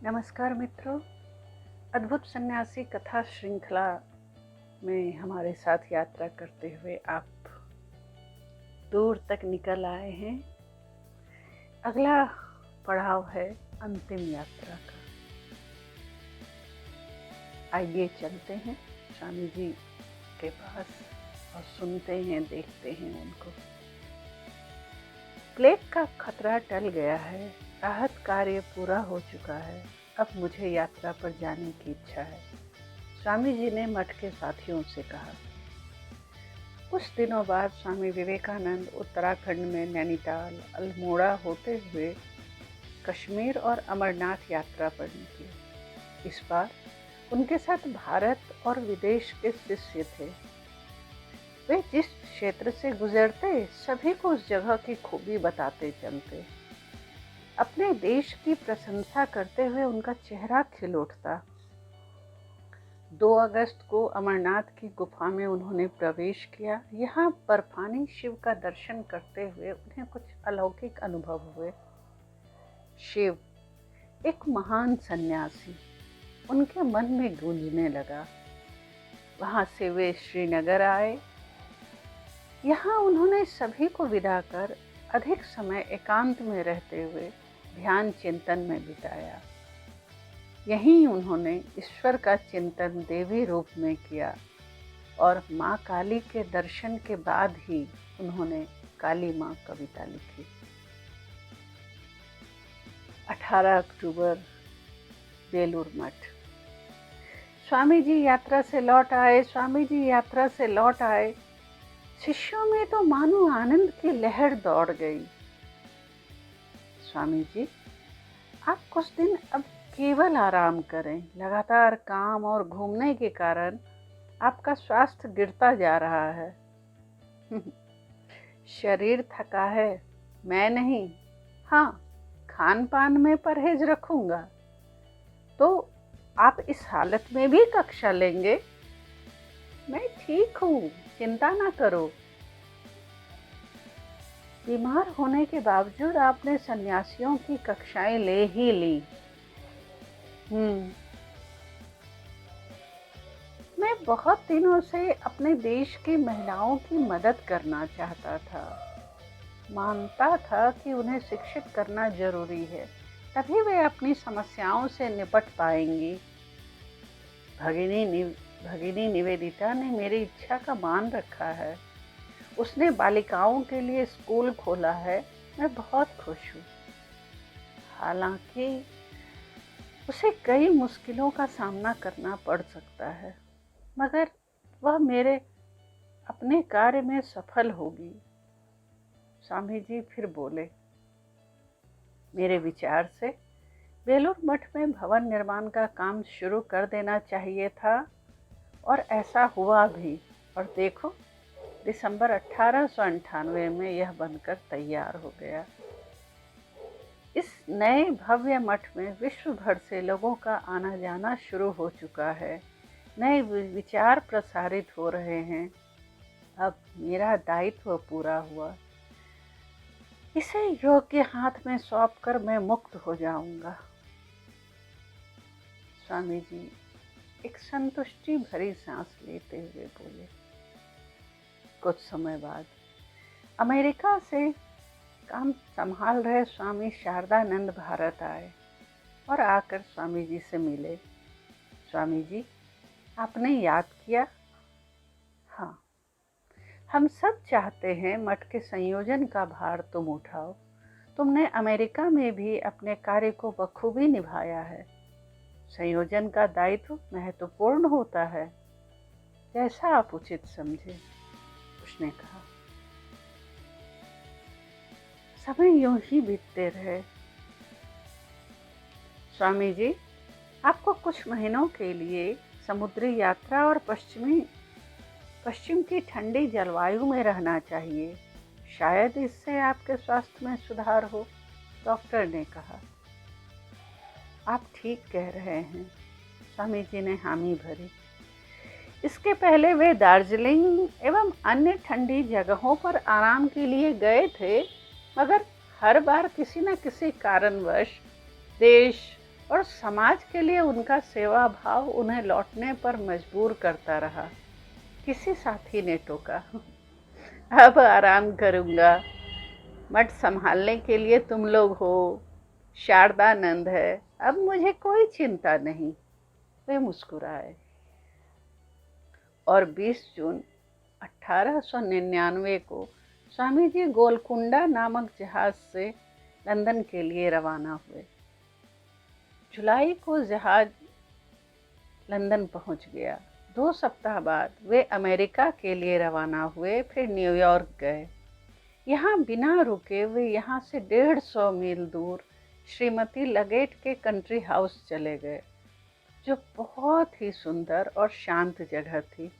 नमस्कार मित्रों, अद्भुत सन्यासी कथा श्रृंखला में हमारे साथ यात्रा करते हुए आप दूर तक निकल आए हैं। अगला पड़ाव है अंतिम यात्रा का। आइए चलते हैं स्वामी जी के पास और सुनते हैं, देखते हैं उनको। प्लेग का खतरा टल गया है, राहत कार्य पूरा हो चुका है। अब मुझे यात्रा पर जाने की इच्छा है, स्वामी जी ने मठ के साथियों से कहा। कुछ दिनों बाद स्वामी विवेकानंद उत्तराखंड में नैनीताल, अल्मोड़ा होते हुए कश्मीर और अमरनाथ यात्रा पर निकले। इस बार उनके साथ भारत और विदेश के शिष्य थे। वे जिस क्षेत्र से गुजरते सभी को उस जगह की खूबी बताते चलते। अपने देश की प्रशंसा करते हुए उनका चेहरा खिल उठता। 2 अगस्त को अमरनाथ की गुफा में उन्होंने प्रवेश किया। यहाँ बर्फानी शिव का दर्शन करते हुए उन्हें कुछ अलौकिक अनुभव हुए। शिव एक महान सन्यासी उनके मन में गूंजने लगा। वहाँ से वे श्रीनगर आए। यहाँ उन्होंने सभी को विदा कर अधिक समय एकांत में रहते हुए ध्यान चिंतन में बिताया। यहीं उन्होंने ईश्वर का चिंतन देवी रूप में किया और माँ काली के दर्शन के बाद ही उन्होंने काली माँ कविता लिखी। 18 अक्टूबर, बेलूर मठ। स्वामी जी यात्रा से लौट आए। स्वामी जी यात्रा से लौट आए। शिष्यों में तो मानो आनंद की लहर दौड़ गई। स्वामी जी, आप कुछ दिन अब केवल आराम करें। लगातार काम और घूमने के कारण आपका स्वास्थ्य गिरता जा रहा है। शरीर थका है, मैं नहीं। हाँ, खान पान में परहेज रखूंगा। तो आप इस हालत में भी कक्षा लेंगे? मैं ठीक हूँ, चिंता ना करो। बीमार होने के बावजूद आपने सन्यासियों की कक्षाएं ले ही ली। मैं बहुत दिनों से अपने देश की महिलाओं की मदद करना चाहता था। मानता था कि उन्हें शिक्षित करना जरूरी है, तभी वे अपनी समस्याओं से निपट पाएंगी। भगिनी निवेदिता ने मेरी इच्छा का मान रखा है। उसने बालिकाओं के लिए स्कूल खोला है। मैं बहुत खुश हूँ। हालांकि उसे कई मुश्किलों का सामना करना पड़ सकता है, मगर वह मेरे अपने कार्य में सफल होगी। स्वामी जी फिर बोले, मेरे विचार से बेलूर मठ में भवन निर्माण का काम शुरू कर देना चाहिए था और ऐसा हुआ भी। और देखो, दिसंबर 1898 में यह बनकर तैयार हो गया। इस नए भव्य मठ में विश्व भर से लोगों का आना जाना शुरू हो चुका है। नए विचार प्रसारित हो रहे हैं। अब मेरा दायित्व पूरा हुआ। इसे योग्य हाथ में सौंपकर मैं मुक्त हो जाऊंगा। स्वामी जी एक संतुष्टि भरी सांस लेते हुए बोले। कुछ समय बाद अमेरिका से काम संभाल रहे स्वामी शारदानंद भारत आए और आकर स्वामी जी से मिले। स्वामी जी, आपने याद किया? हाँ, हम सब चाहते हैं मठ के संयोजन का भार तुम उठाओ। तुमने अमेरिका में भी अपने कार्य को बखूबी निभाया है। संयोजन का दायित्व महत्वपूर्ण होता है। जैसा आप उचित समझे, उसने कहा। समय यूं ही बीतते रहे। स्वामी जी, आपको कुछ महीनों के लिए समुद्री यात्रा और पश्चिम की ठंडी जलवायु में रहना चाहिए। शायद इससे आपके स्वास्थ्य में सुधार हो, डॉक्टर ने कहा। आप ठीक कह रहे हैं, स्वामी जी ने हामी भरी। इसके पहले वे दार्जिलिंग एवं अन्य ठंडी जगहों पर आराम के लिए गए थे, मगर हर बार किसी न किसी कारणवश देश और समाज के लिए उनका सेवा भाव उन्हें लौटने पर मजबूर करता रहा। किसी साथी ने टोका, अब आराम करूंगा, मठ संभालने के लिए तुम लोग हो, शारदानंद है, अब मुझे कोई चिंता नहीं। वे मुस्कुराए और 20 जून 1899 को स्वामी जी गोलकुंडा नामक जहाज से लंदन के लिए रवाना हुए। जुलाई को जहाज लंदन पहुंच गया। 2 सप्ताह बाद वे अमेरिका के लिए रवाना हुए, फिर न्यूयॉर्क गए। यहाँ बिना रुके वे यहाँ से 150 मील दूर श्रीमती लगेट के कंट्री हाउस चले गए, जो बहुत ही सुंदर और शांत जगह थी।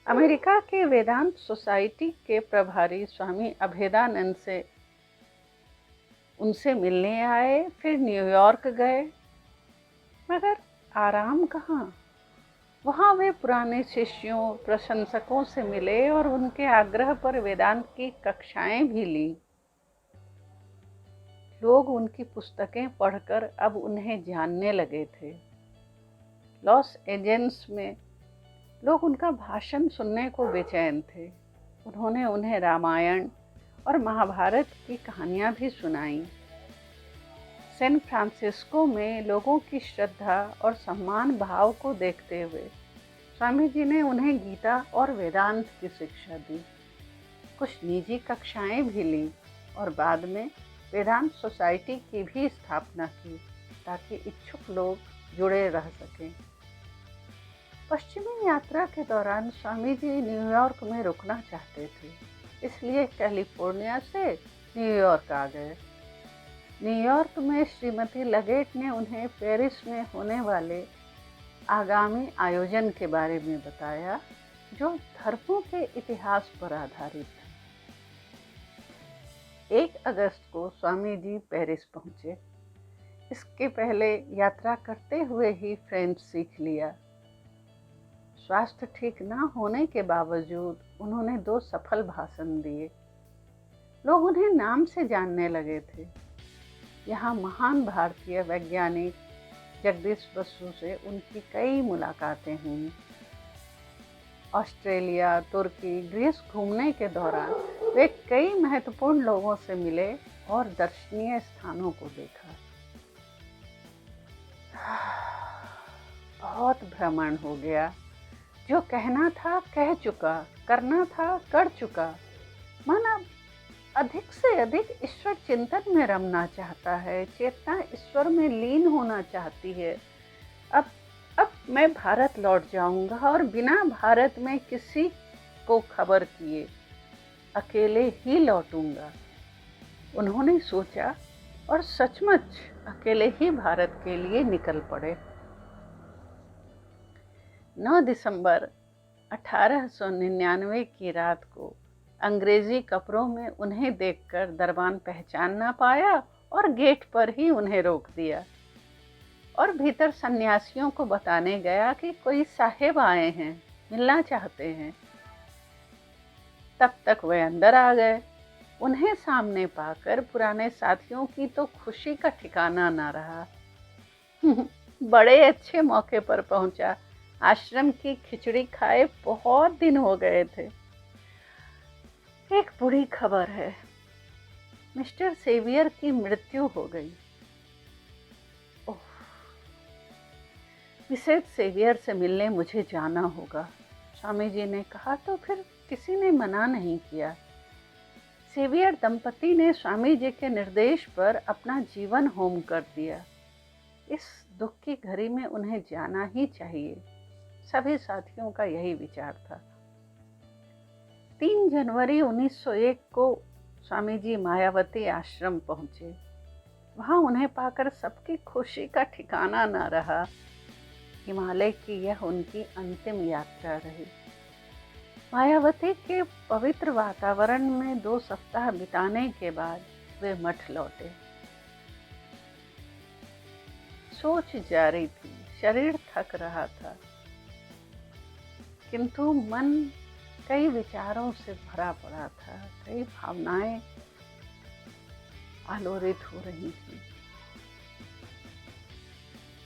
अमेरिका के वेदांत सोसाइटी के प्रभारी स्वामी अभेदानंद से उनसे मिलने आए, फिर न्यूयॉर्क गए। मगर आराम कहाँ। वहाँ वे पुराने शिष्यों, प्रशंसकों से मिले और उनके आग्रह पर वेदांत की कक्षाएं भी ली। लोग उनकी पुस्तकें पढ़कर अब उन्हें जानने लगे थे। लॉस एंजल्स में लोग उनका भाषण सुनने को बेचैन थे। उन्होंने उन्हें रामायण और महाभारत की कहानियां भी सुनाईं। सैन फ्रांसिस्को में लोगों की श्रद्धा और सम्मान भाव को देखते हुए स्वामी जी ने उन्हें गीता और वेदांत की शिक्षा दी। कुछ निजी कक्षाएं भी ली और बाद में वेदांत सोसाइटी की भी स्थापना की, ताकि इच्छुक लोग जुड़े रह सकें। पश्चिमी यात्रा के दौरान स्वामी जी न्यूयॉर्क में रुकना चाहते थे, इसलिए कैलिफोर्निया से न्यूयॉर्क आ गए। न्यूयॉर्क में श्रीमती लगेट ने उन्हें पेरिस में होने वाले आगामी आयोजन के बारे में बताया, जो धर्मों के इतिहास पर आधारित था। 1 अगस्त को स्वामी जी पेरिस पहुंचे। इसके पहले यात्रा करते हुए ही फ्रेंच सीख लिया। स्वास्थ्य ठीक न होने के बावजूद उन्होंने 2 सफल भाषण दिए। लोग उन्हें नाम से जानने लगे थे। यहाँ महान भारतीय वैज्ञानिक जगदीश बसु से उनकी कई मुलाकातें हुई। ऑस्ट्रेलिया, तुर्की, ग्रीस घूमने के दौरान वे कई महत्वपूर्ण लोगों से मिले और दर्शनीय स्थानों को देखा। बहुत भ्रमण हो गया। जो कहना था कह चुका, करना था कर चुका। मन अब अधिक से अधिक ईश्वर चिंतन में रमना चाहता है। चेतना ईश्वर में लीन होना चाहती है। अब मैं भारत लौट जाऊंगा और बिना भारत में किसी को खबर किए अकेले ही लौटूंगा। उन्होंने सोचा और सचमुच अकेले ही भारत के लिए निकल पड़े। 9 दिसंबर 1899 की रात को अंग्रेजी कपड़ों में उन्हें देखकर दरबान पहचान ना पाया और गेट पर ही उन्हें रोक दिया और भीतर सन्यासियों को बताने गया कि कोई साहेब आए हैं, मिलना चाहते हैं। तब तक वे अंदर आ गए। उन्हें सामने पाकर पुराने साथियों की तो खुशी का ठिकाना ना रहा। बड़े अच्छे मौके पर पहुंचा। आश्रम की खिचड़ी खाए बहुत दिन हो गए थे। एक बुरी खबर है, मिस्टर सेवियर की मृत्यु हो गई। ओह, मिसेज सेवियर से मिलने मुझे जाना होगा, स्वामी जी ने कहा तो फिर किसी ने मना नहीं किया। सेवियर दंपति ने स्वामी जी के निर्देश पर अपना जीवन होम कर दिया। इस दुख की घड़ी में उन्हें जाना ही चाहिए। सभी साथियों का यही विचार था। 3 जनवरी 1901 को स्वामी जी मायावती आश्रम पहुंचे। वहां उन्हें पाकर सबकी खुशी का ठिकाना न रहा। हिमालय की यह उनकी अंतिम यात्रा रही। मायावती के पवित्र वातावरण में 2 सप्ताह बिताने के बाद वे मठ लौटे। सोच जारी थी, शरीर थक रहा था, किंतु मन कई विचारों से भरा पड़ा था। कई भावनाएं आलोड़ित हो रही थी।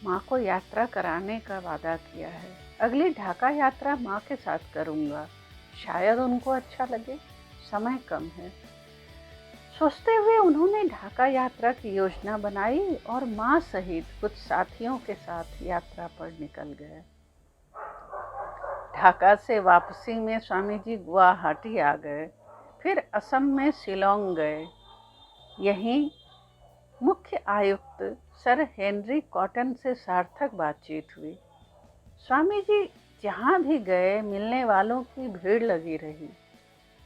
माँ को यात्रा कराने का वादा किया है। अगली ढाका यात्रा माँ के साथ करूँगा, शायद उनको अच्छा लगे। समय कम है। सोचते हुए उन्होंने ढाका यात्रा की योजना बनाई और माँ सहित कुछ साथियों के साथ यात्रा पर निकल गए। ढाका से वापसी में स्वामी जी गुवाहाटी आ गए, फिर असम में शिलोंग गए। यहीं मुख्य आयुक्त सर हेनरी कॉटन से सार्थक बातचीत हुई। स्वामी जी जहाँ भी गए मिलने वालों की भीड़ लगी रही।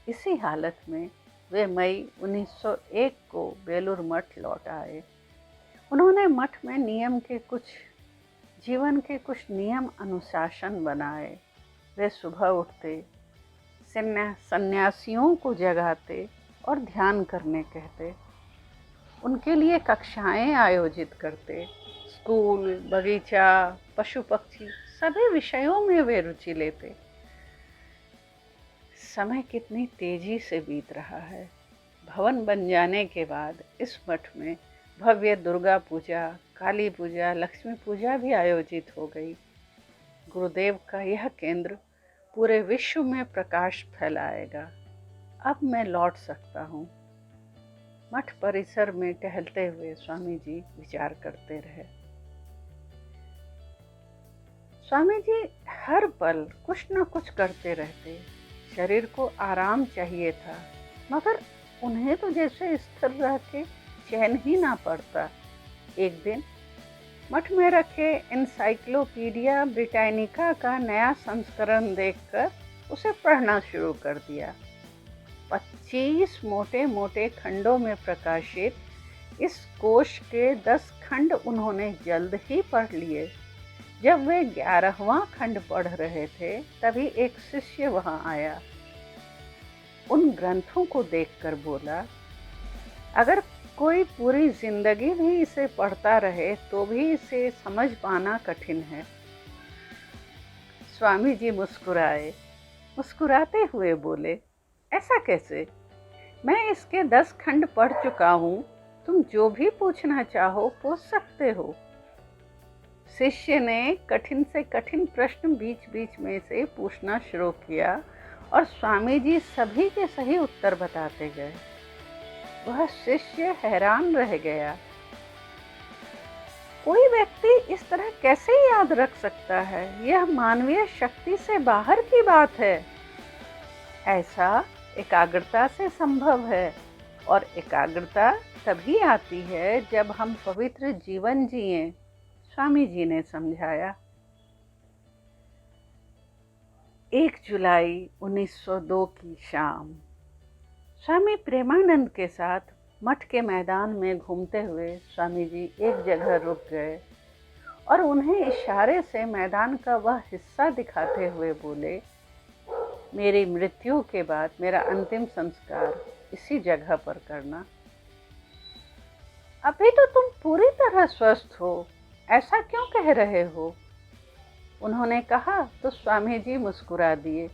इसी हालत में वे मई 1901 को बेलूर मठ लौट आए। उन्होंने मठ में जीवन के कुछ नियम अनुशासन बनाए। वे सुबह उठते, सन्यासियों को जगाते और ध्यान करने कहते। उनके लिए कक्षाएं आयोजित करते। स्कूल, बगीचा, पशु पक्षी सभी विषयों में वे रुचि लेते। समय कितनी तेजी से बीत रहा है। भवन बन जाने के बाद इस मठ में भव्य दुर्गा पूजा, काली पूजा, लक्ष्मी पूजा भी आयोजित हो गई। गुरुदेव का यह केंद्र पूरे विश्व में प्रकाश फैलाएगा। अब मैं लौट सकता हूँ। मठ परिसर में टहलते हुए स्वामी जी विचार करते रहे। स्वामी जी हर पल कुछ न कुछ करते रहते। शरीर को आराम चाहिए था, मगर उन्हें तो जैसे स्थिर रह के चैन ही ना पड़ता। एक दिन मठ में रखे एनसाइक्लोपीडिया ब्रिटानिका का नया संस्करण देखकर उसे पढ़ना शुरू कर दिया। 25 मोटे मोटे खंडों में प्रकाशित इस कोश के 10 खंड उन्होंने जल्द ही पढ़ लिए। जब वे 11वां खंड पढ़ रहे थे, तभी एक शिष्य वहां आया। उन ग्रंथों को देखकर बोला, अगर कोई पूरी जिंदगी भी इसे पढ़ता रहे तो भी इसे समझ पाना कठिन है। स्वामी जी मुस्कुराए। मुस्कुराते हुए बोले, ऐसा कैसे? मैं इसके 10 खंड पढ़ चुका हूँ। तुम जो भी पूछना चाहो पूछ सकते हो। शिष्य ने कठिन से कठिन प्रश्न बीच बीच में से पूछना शुरू किया और स्वामी जी सभी के सही उत्तर बताते गए। वह शिष्य हैरान रह गया। कोई व्यक्ति इस तरह कैसे याद रख सकता है? यह मानवीय शक्ति से बाहर की बात है। ऐसा एकाग्रता से संभव है, और एकाग्रता तभी आती है जब हम पवित्र जीवन जिएं, स्वामी जी ने समझाया। 1 जुलाई 1902 की शाम स्वामी प्रेमानंद के साथ मठ के मैदान में घूमते हुए स्वामी जी एक जगह रुक गए और उन्हें इशारे से मैदान का वह हिस्सा दिखाते हुए बोले, मेरी मृत्यु के बाद मेरा अंतिम संस्कार इसी जगह पर करना। अभी तो तुम पूरी तरह स्वस्थ हो, ऐसा क्यों कह रहे हो? उन्होंने कहा तो स्वामी जी मुस्कुरा दिए।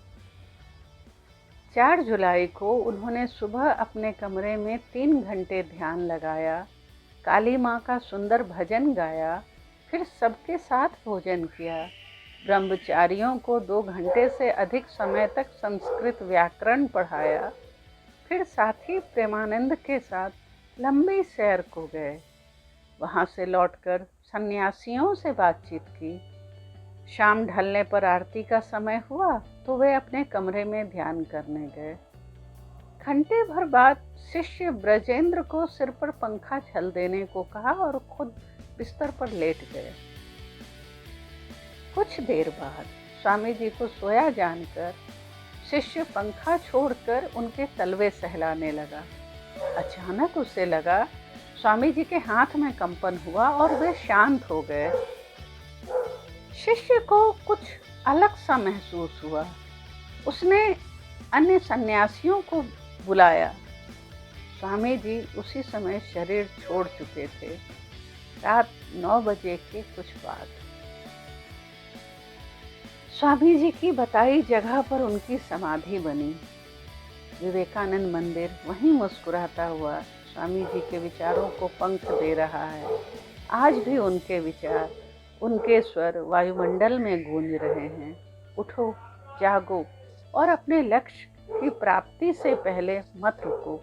4 जुलाई को उन्होंने सुबह अपने कमरे में 3 घंटे ध्यान लगाया, काली माँ का सुंदर भजन गाया, फिर सबके साथ भोजन किया। ब्रह्मचारियों को 2 घंटे से अधिक समय तक संस्कृत व्याकरण पढ़ाया, फिर साथी प्रेमानंद के साथ लंबी सैर को गए। वहाँ से लौटकर सन्यासियों से बातचीत की। शाम ढलने पर आरती का समय हुआ तो वे अपने कमरे में ध्यान करने गए। घंटे भर बाद शिष्य ब्रजेंद्र को सिर पर पंखा झल देने को कहा और खुद बिस्तर पर लेट गए। कुछ देर बाद स्वामी जी को सोया जानकर शिष्य पंखा छोड़कर उनके तलवे सहलाने लगा। अचानक उसे लगा स्वामी जी के हाथ में कंपन हुआ और वे शांत हो गए। शिष्य को कुछ अलग सा महसूस हुआ। उसने अन्य सन्यासियों को बुलाया। स्वामी जी उसी समय शरीर छोड़ चुके थे। रात 9 बजे के कुछ बाद स्वामी जी की बताई जगह पर उनकी समाधि बनी। विवेकानंद मंदिर वहीं मुस्कुराता हुआ स्वामी जी के विचारों को पंख दे रहा है। आज भी उनके विचार उनके स्वर वायुमंडल में गूंज रहे हैं। उठो, जागो और अपने लक्ष्य की प्राप्ति से पहले मत रुको।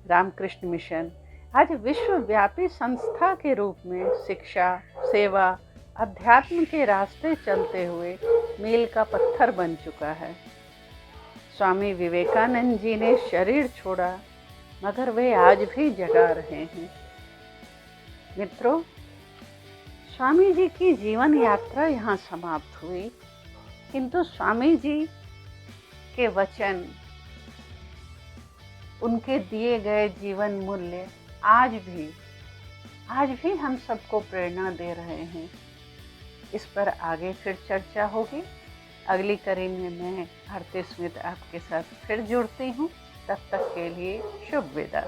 रामकृष्ण मिशन आज विश्वव्यापी संस्था के रूप में शिक्षा, सेवा, अध्यात्म के रास्ते चलते हुए मील का पत्थर बन चुका है। स्वामी विवेकानंद जी ने शरीर छोड़ा, मगर वे आज भी जगा रहे हैं। मित्रों, स्वामी जी की जीवन यात्रा यहाँ समाप्त हुई, किंतु स्वामी जी के वचन, उनके दिए गए जीवन मूल्य आज भी हम सबको प्रेरणा दे रहे हैं। इस पर आगे फिर चर्चा होगी। अगली कड़ी में मैं भारती स्मिथ आपके साथ फिर जुड़ती हूँ। तब तक के लिए शुभ विदा।